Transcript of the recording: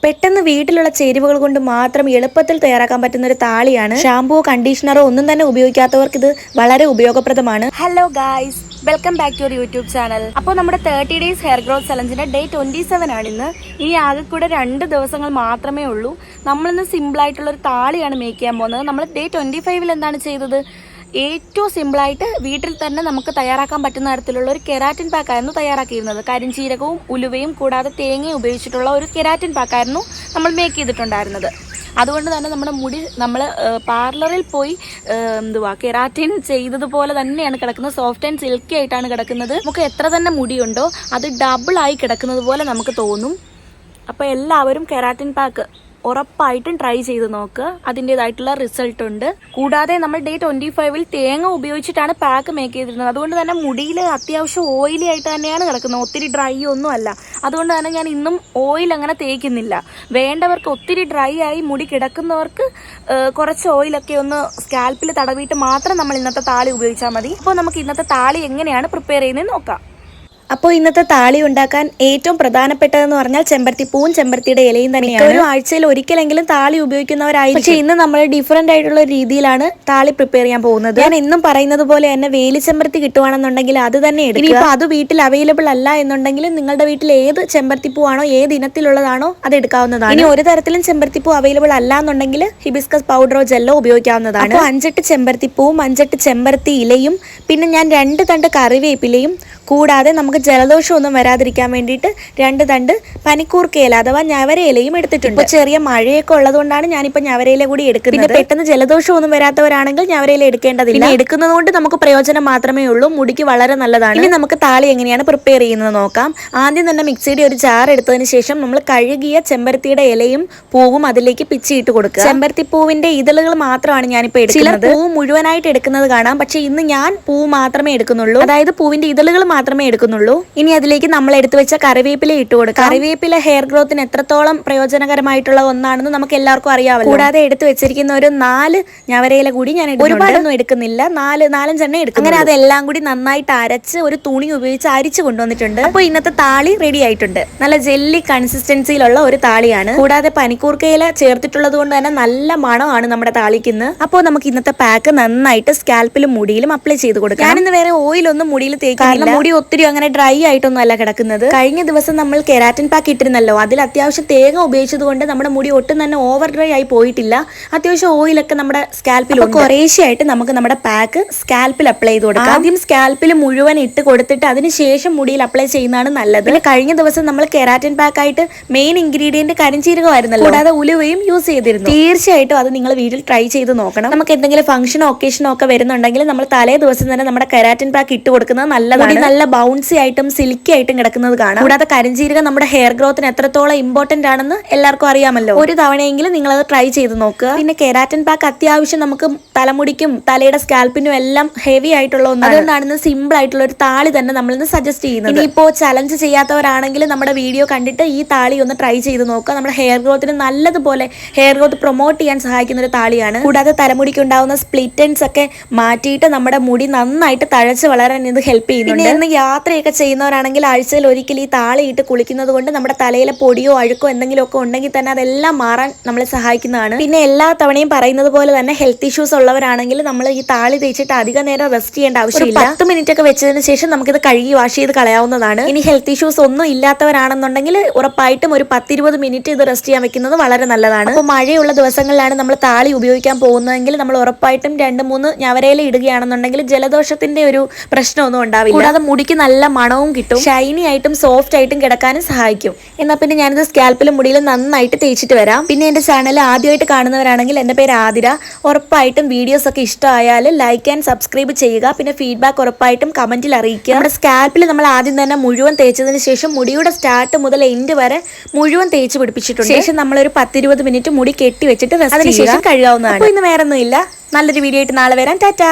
പെട്ടെന്ന് വീട്ടിലുള്ള ചേരുവകൾ കൊണ്ട് മാത്രം എളുപ്പത്തിൽ തയ്യാറാക്കാൻ പറ്റുന്ന ഒരു താളിയാണ്. ഷാമ്പൂ, കണ്ടീഷണറോ ഒന്നും തന്നെ ഉപയോഗിക്കാത്തവർക്ക് ഇത് വളരെ ഉപയോഗപ്രദമാണ്. Hello guys, welcome back to your YouTube channel. അപ്പോൾ നമ്മുടെ 30 ഡേയ്സ് ഹെയർ ഗ്രോത്ത് ചലഞ്ചിന്റെ ഡേ 27 ആണ് ഇന്ന്. ഇനി ആകെ കൂടെ 2 ദിവസങ്ങൾ മാത്രമേ ഉള്ളൂ. നമ്മളിന്ന് സിമ്പിൾ ആയിട്ടുള്ള ഒരു താളിയാണ് മേക്ക് ചെയ്യാൻ പോകുന്നത്. നമ്മൾ ഡേ 25 എന്താണ് ചെയ്തത്? ഏറ്റവും സിമ്പിളായിട്ട് വീട്ടിൽ തന്നെ നമുക്ക് തയ്യാറാക്കാൻ പറ്റുന്ന തരത്തിലുള്ള ഒരു കെരാറ്റിൻ പാക്കായിരുന്നു തയ്യാറാക്കിയിരുന്നത്. കരിഞ്ചീരകവും ഉലുവയും കൂടാതെ തേങ്ങയും ഉപയോഗിച്ചിട്ടുള്ള ഒരു കെരാറ്റിൻ പാക്കായിരുന്നു നമ്മൾ മേക്ക് ചെയ്തിട്ടുണ്ടായിരുന്നത്. അതുകൊണ്ട് തന്നെ നമ്മുടെ മുടി നമ്മൾ പാർലറിൽ പോയി കെരാറ്റിൻ ചെയ്തതുപോലെ തന്നെയാണ് കിടക്കുന്നത്. സോഫ്റ്റ് ആൻഡ് സിൽക്കി ആയിട്ടാണ് കിടക്കുന്നത്. നമുക്ക് എത്ര തന്നെ മുടിയുണ്ടോ അത് ഡബിൾ ആയി കിടക്കുന്നത് പോലെ നമുക്ക് തോന്നും. അപ്പോൾ എല്ലാവരും കെരാറ്റിൻ പാക്ക് ഉറപ്പായിട്ടും ട്രൈ ചെയ്ത് നോക്കുക. അതിൻ്റെതായിട്ടുള്ള റിസൾട്ട് ഉണ്ട്. കൂടാതെ നമ്മൾ ഡേ 25 തേങ്ങ ഉപയോഗിച്ചിട്ടാണ് പാക്ക് മേക്ക് ചെയ്തിരുന്നത്. അതുകൊണ്ട് തന്നെ മുടിയിൽ അത്യാവശ്യം ഓയിലി ആയിട്ട് തന്നെയാണ് കിടക്കുന്നത്. ഒത്തിരി ഡ്രൈ ഒന്നും അല്ല. അതുകൊണ്ട് തന്നെ ഞാൻ ഇന്നും ഓയിൽ അങ്ങനെ തേക്കുന്നില്ല. വേണ്ടവർക്ക്, ഒത്തിരി ഡ്രൈ ആയി മുടി കിടക്കുന്നവർക്ക് കുറച്ച് ഓയിലൊക്കെ ഒന്ന് സ്കാൽപ്പിൽ തടവിയിട്ട് മാത്രം നമ്മൾ ഇന്നത്തെ താളി ഉപയോഗിച്ചാൽ മതി. അപ്പോൾ നമുക്ക് ഇന്നത്തെ താളി എങ്ങനെയാണ് പ്രിപ്പയർ ചെയ്യുന്നത് നോക്കാം. അപ്പോൾ ഇന്നത്തെ താളി ഉണ്ടാക്കാൻ ഏറ്റവും പ്രധാനപ്പെട്ടതെന്ന് പറഞ്ഞാൽ ചെമ്പരത്തിപ്പൂവും ചെമ്പരത്തിയുടെ ഇലയും തന്നെയാണ്. ഒരു ആഴ്ചയിൽ ഒരിക്കലെങ്കിലും താളി ഉപയോഗിക്കുന്നവരായിരിക്കും. പക്ഷേ ഇന്ന് നമ്മൾ ഡിഫറെന്റ് ആയിട്ടുള്ള രീതിയിലാണ് താളി പ്രിപ്പയർ ചെയ്യാൻ പോകുന്നത്. ഞാൻ എന്നും പറയുന്നത് പോലെ തന്നെ വേലി ചെമ്പരത്തി കിട്ടുവാണെന്നുണ്ടെങ്കിൽ അത് തന്നെ എടുക്കുക. ഇനിയിപ്പോൾ അത് വീട്ടിൽ അവൈലബിൾ അല്ല എന്നുണ്ടെങ്കിൽ നിങ്ങളുടെ വീട്ടിൽ ഏത് ചെമ്പരത്തിപ്പൂവാണോ, ഏത് ഇനത്തിലുള്ളതാണോ അത് എടുക്കാവുന്നതാണ്. ഇനി ഒരു തരത്തിലും ചെമ്പരത്തിപ്പൂ അവൈലബിൾ അല്ല എന്നുണ്ടെങ്കിൽ ഹിബിസ്കസ് പൗഡറോ ജെല്ലോ ഉപയോഗിക്കാവുന്നതാണ്. അപ്പോൾ 5 ചെമ്പരത്തിപ്പൂവും 5 ചെമ്പരത്തി ഇലയും പിന്നെ ഞാൻ 2 തണ്ട് കറിവേപ്പിലയും കൂടാതെ നമുക്ക് ജലദോഷം ഒന്നും വരാതിരിക്കാൻ വേണ്ടിയിട്ട് 2 തണ്ട് പനിക്കൂർക്കയില അഥവാ ഞവരയിലയും എടുത്തിട്ടുണ്ട്. ഇപ്പോൾ ചെറിയ മഴയൊക്കെ ഉള്ളതുകൊണ്ടാണ് ഞാനിപ്പോൾ ഞവരയില കൂടി എടുക്കുന്നത്. പിന്നെ പെട്ടെന്ന് ജലദോഷം ഒന്നും വരാത്തവരാണെങ്കിൽ ഞവരയില എടുക്കേണ്ടതില്ല. പിന്നെ എടുക്കുന്നത് കൊണ്ട് നമുക്ക് പ്രയോജനം മാത്രമേ ഉള്ളൂ. മുടിക്ക് വളരെ നല്ലതാണ്. ഇനി നമുക്ക് താളി എങ്ങനെയാണ് പ്രിപ്പയർ ചെയ്യുന്നത് നോക്കാം. ആദ്യം തന്നെ മിക്സിയുടെ ഒരു ജാർ എടുത്തതിന് ശേഷം നമ്മൾ കഴുകിയ ചെമ്പരത്തിയുടെ ഇലയും പൂവും അതിലേക്ക് പിച്ചിയിട്ട് കൊടുക്കുക. ചെമ്പരത്തിപ്പൂവിന്റെ ഇതളുകൾ മാത്രമാണ് ഞാനിപ്പോൾ എടുക്കുന്നത്. പൂ മുഴുവനായിട്ട് എടുക്കുന്നത് കാണാം. പക്ഷെ ഇന്ന് ഞാൻ പൂ മാത്രമേ എടുക്കുന്നുള്ളൂ. അതായത് പൂവിന്റെ ഇതളുകൾ മാത്രമേ എടുക്കുന്നുള്ളൂ. ഇനി അതിലേക്ക് നമ്മൾ എടുത്തു വെച്ച കറിവേപ്പില ഇട്ട് കൊടുക്കുക. കറിവേപ്പില ഹെയർ ഗ്രോത്തിന് എത്രത്തോളം പ്രയോജനകരമായിട്ടുള്ള ഒന്നാണെന്ന് നമുക്ക് എല്ലാവർക്കും അറിയാമല്ലോ. കൂടാതെ എടുത്തു വെച്ചിരിക്കുന്ന ഒരു 4 ഞവരയില കൂടി ഞാൻ ഒരുപാടൊന്നും എടുക്കുന്നില്ല. 4-5 എണ്ണം എടുക്കും. അങ്ങനെ അതെല്ലാം കൂടി നന്നായിട്ട് അരച്ച് ഒരു തുണി ഉപയോഗിച്ച് അരിച്ചു കൊണ്ടുവന്നിട്ടുണ്ട്. അപ്പോൾ ഇന്നത്തെ താളി റെഡി ആയിട്ടുണ്ട്. നല്ല ജെല്ലി കൺസിസ്റ്റൻസിയിലുള്ള ഒരു താളിയാണ്. കൂടാതെ പനിക്കൂർക്കയില ചേർത്തിട്ടുള്ളത് കൊണ്ട് തന്നെ നല്ല മണമാണ് നമ്മുടെ താളിക്ക്. അപ്പോൾ നമുക്ക് ഇന്നത്തെ പാക്ക് നന്നായിട്ട് സ്കാൽപ്പിലും മുടിയിലും അപ്ലൈ ചെയ്ത് കൊടുക്കാം. ഞാനിന്ന് വേറെ ഓയിലൊന്നും മുടിയിൽ തേക്കാറില്ല. മുടി ഒത്തിരി അങ്ങനെ ഡ്രൈ ആയിട്ടൊന്നും അല്ല കിടക്കുന്നത്. കഴിഞ്ഞ ദിവസം നമ്മൾ കെരാറ്റിൻ പാക്ക് ഇട്ടിരുന്നല്ലോ, അതിൽ അത്യാവശ്യം തേങ്ങ ഉപയോഗിച്ചത് കൊണ്ട് നമ്മുടെ മുടി ഒട്ടും തന്നെ ഓവർ ഡ്രൈ ആയി പോയിട്ടില്ല. അത്യാവശ്യം ഓയിലൊക്കെ നമ്മുടെ സ്കാൽപ്പിൽ കുറേശ്ശെയായിട്ട് നമുക്ക് നമ്മുടെ പാക്ക് സ്കാൽപ്പിൽ അപ്ലൈ ചെയ്ത് കൊടുക്കാം. ആദ്യം സ്കാൽപ്പിൽ മുഴുവൻ ഇട്ട് കൊടുത്തിട്ട് അതിനുശേഷം മുടിയിൽ അപ്ലൈ ചെയ്യുന്നതാണ് നല്ലത്. പിന്നെ കഴിഞ്ഞ ദിവസം നമ്മൾ കെരാറ്റിൻ പാക്ക് ആയിട്ട് മെയിൻ ഇൻഗ്രീഡിയന്റ് കരിഞ്ചീരകമായിരുന്നല്ലോ, കൂടാതെ ഉലുവയും യൂസ് ചെയ്തിരുന്നു. തീർച്ചയായിട്ടും അത് നിങ്ങൾ വീട്ടിൽ ട്രൈ ചെയ്ത് നോക്കണം. നമുക്ക് എന്തെങ്കിലും ഫംഗ്ഷനോ ഒക്കേഷനോ ഒക്കെ വരുന്നുണ്ടെങ്കിൽ നമ്മൾ തലേ ദിവസം തന്നെ നമ്മുടെ കെരാറ്റിൻ പാക്ക് ഇട്ട് കൊടുക്കുന്നത് നല്ലതാണ്. നല്ല ബൗൺസി ആയിട്ടും സിൽക്കി ആയിട്ടും കിടക്കുന്നത് കാണാം. കൂടാതെ കരിഞ്ചീരകം നമ്മുടെ ഹെയർ ഗ്രോത്തിന് എത്രത്തോളം ഇമ്പോർട്ടന്റ് ആണെന്ന് എല്ലാവർക്കും അറിയാമല്ലോ. ഒരു തവണയെങ്കിലും നിങ്ങൾ അത് ട്രൈ ചെയ്ത് നോക്കുക. പിന്നെ കെരാറ്റിൻ പാക്ക് അത്യാവശ്യം നമുക്ക് തലമുടിക്കും തലയുടെ സ്കാൽപ്പിനും എല്ലാം ഹെവി ആയിട്ടുള്ള ഒന്നാണ്. അതുകൊണ്ടാണ് സിമ്പിൾ ആയിട്ടുള്ള ഒരു താളി തന്നെ നമ്മളിന്ന് സജസ്റ്റ് ചെയ്യുന്നത്. ഇനിയിപ്പോൾ ചലഞ്ച് ചെയ്യാത്തവരാണെങ്കിൽ നമ്മുടെ വീഡിയോ കണ്ടിട്ട് ഈ താളി ഒന്ന് ട്രൈ ചെയ്ത് നോക്കുക. നമ്മുടെ ഹെയർ ഗ്രോത്തിന് നല്ലതുപോലെ ഹെയർ ഗ്രോത്ത് പ്രൊമോട്ട് ചെയ്യാൻ സഹായിക്കുന്ന ഒരു താളിയാണ്. കൂടാതെ തലമുടിക്ക് ഉണ്ടാവുന്ന സ്പ്ലിറ്റൻസ് ഒക്കെ മാറ്റിയിട്ട് നമ്മുടെ മുടി നന്നായിട്ട് തഴച്ച് വളരാൻ ഇത് ഹെൽപ്പ് ചെയ്യുന്നുണ്ട്. പിന്നെ യാത്രയൊക്കെ ചെയ്യുന്നവരാണെങ്കിൽ ആഴ്ചയിൽ ഒരിക്കൽ ഈ താളിയിട്ട് കുളിക്കുന്നത് കൊണ്ട് നമ്മുടെ തലയിലെ പൊടിയോ അഴുക്കോ എന്തെങ്കിലുമൊക്കെ ഉണ്ടെങ്കിൽ തന്നെ അതെല്ലാം മാറാൻ നമ്മളെ സഹായിക്കുന്നതാണ്. പിന്നെ എല്ലാ തവണയും പറയുന്നത് പോലെ തന്നെ ഹെൽത്ത് ഇഷ്യൂസ് ഉള്ളവരാണെങ്കിൽ നമ്മൾ ഈ താളി തേച്ചിട്ട് അധിക നേരം റെസ്റ്റ് ചെയ്യേണ്ട ആവശ്യമില്ല. 10 മിനിറ്റ് ഒക്കെ വെച്ചതിന് ശേഷം നമുക്കിത് കഴുകി വാഷ് ചെയ്ത് കളയാവുന്നതാണ്. ഇനി ഹെൽത്ത് ഇഷ്യൂസ് ഒന്നും ഇല്ലാത്തവരാണെന്നുണ്ടെങ്കിൽ ഉറപ്പായിട്ടും ഒരു 10-20 മിനിറ്റ് ഇത് റെസ്റ്റ് ചെയ്യാൻ വെക്കുന്നത് വളരെ നല്ലതാണ്. അപ്പോൾ മഴയുള്ള ദിവസങ്ങളിലാണ് നമ്മൾ താളി ഉപയോഗിക്കാൻ പോകുന്നതെങ്കിൽ നമ്മൾ ഉറപ്പായിട്ടും 2-3 ഞവരയില ഇടുകയാണെന്നുണ്ടെങ്കിൽ ജലദോഷത്തിന്റെ ഒരു പ്രശ്നമൊന്നും ഉണ്ടാവില്ല. കൂടാതെ മുടിക്ക് നല്ല മണവും കിട്ടും. ഷൈനി ആയിട്ടും സോഫ്റ്റ് ആയിട്ടും കിടക്കാനും സഹായിക്കും. എന്നാൽ പിന്നെ ഞാനിത് സ്കാൽപ്പിലും മുടിയിലും നന്നായിട്ട് തേച്ചിട്ട് വരാം. പിന്നെ എന്റെ ചാനൽ ആദ്യമായിട്ട് കാണുന്നവരാണെങ്കിൽ എന്റെ പേര് ആതിര. ഉറപ്പായിട്ടും വീഡിയോസ് ഒക്കെ ഇഷ്ടമായാൽ ലൈക്ക് ആൻഡ് സബ്സ്ക്രൈബ് ചെയ്യുക. പിന്നെ ഫീഡ്ബാക്ക് ഉറപ്പായിട്ടും കമന്റിൽ അറിയിക്കുക. നമ്മുടെ സ്കാൽപ്പിൽ നമ്മൾ ആദ്യം തന്നെ മുഴുവൻ തേച്ചതിന് ശേഷം മുടിയുടെ സ്റ്റാർട്ട് മുതൽ എൻഡ് വരെ മുഴുവൻ തേച്ച് പിടിപ്പിച്ചിട്ടുണ്ട്. ശേഷം നമ്മളൊരു 10-20 മിനിറ്റ് മുടി കെട്ടി വെച്ചിട്ട് അതിനുശേഷം കഴുകാവുന്നതാണ്. അപ്പോൾ ഇന്ന് വേറെ ഒന്നുമില്ല. നല്ലൊരു വീഡിയോ ആയിട്ട് നാളെ വരാം. ടാറ്റാ.